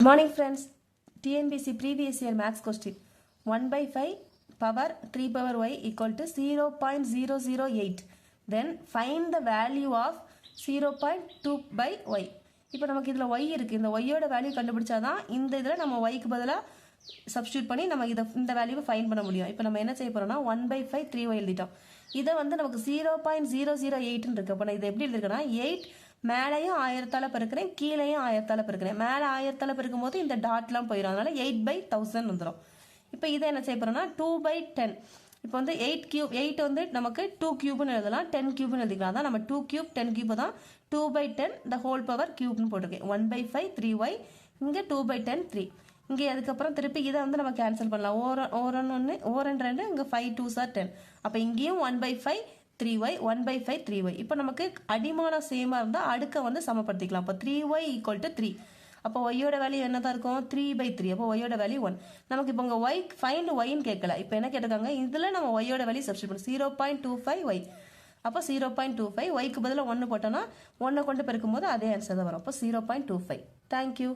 Good morning friends. TNBC previous year maths question 1 by 5 power 3 power y equal to 0.008. Then find the value of 0.2 by y. இப்போ நமக்கு இதில் y இருக்குது. இந்த yயோட value கண்டுபிடிச்சாதான் இந்த இதில் நம்ம yக்கு பதிலாக சப்ஸ்டியூட் பண்ணி நம்ம இந்த வேல்யூவை ஃபைண்ட் பண்ண முடியும். இப்போ நம்ம என்ன செய்ய போகிறோம்னா 1 by 5 3y எழுதிட்டோம். இதை வந்து நமக்கு 0.008 இருக்கு. அப்போ நான் இதை எப்படி எழுதிருக்கேன்னா 8 மேலையும் 1000 பெருக்கிறேன், கீழையும் 1000 பெருக்கிறேன். மேலே 1000 பெருக்கும் போது இந்த டாட்லாம் போயிடும். அதனால 8/1000 வந்துடும். இப்போ இதை என்ன செய்ய போறோம்னா 2/10. இப்போ வந்து 8 வந்து நமக்கு 2 கியூப்னு எழுதலாம், 10 கியூப்னு எழுதிக்கலாம். அதான் நம்ம 2 கியூப் 10 கியூப் தான் 2/10 the whole power கியூப்னு போட்டிருக்கேன். 1/5 3y, இங்கே 2/10 3. இங்கே அதுக்கப்புறம் திருப்பி இதை வந்து நம்ம கேன்சல் பண்ணலாம். ஓரன் 2 இங்கே 5 2s are 10. அப்போ இங்கேயும் 1/5 3y 1/5 3y. இப்போ நமக்கு அடிமானம் சேமா இருந்தால் அடுக்க வந்து சமப்படுத்திக்கலாம். அப்போ 3y ஈக்குவல் டு 3. அப்போ ஒய்யோட வேல்யூ என்ன தான் இருக்கும் 3/3. அப்போ ஒய்யோட வேல்யூ 1. நமக்கு இப்போ உங்கள் ஒய் ஃபைண்ட் ஒய்ன்னு கேட்கல. இப்போ என்ன கேட்டிருக்காங்க, இதில் நம்ம ஒய்யோட வேல்யூ சப்ஸ்டியூட் பண்ணணும் 0.25 ஒய். அப்போ 0.25 ஒய்க்கு பதிலாக 1 போட்டோன்னா 1 கொண்டு பெருக்கும் போது அதே ஆன்சர் தான் வரும். அப்போ 0.25. தேங்க்யூ.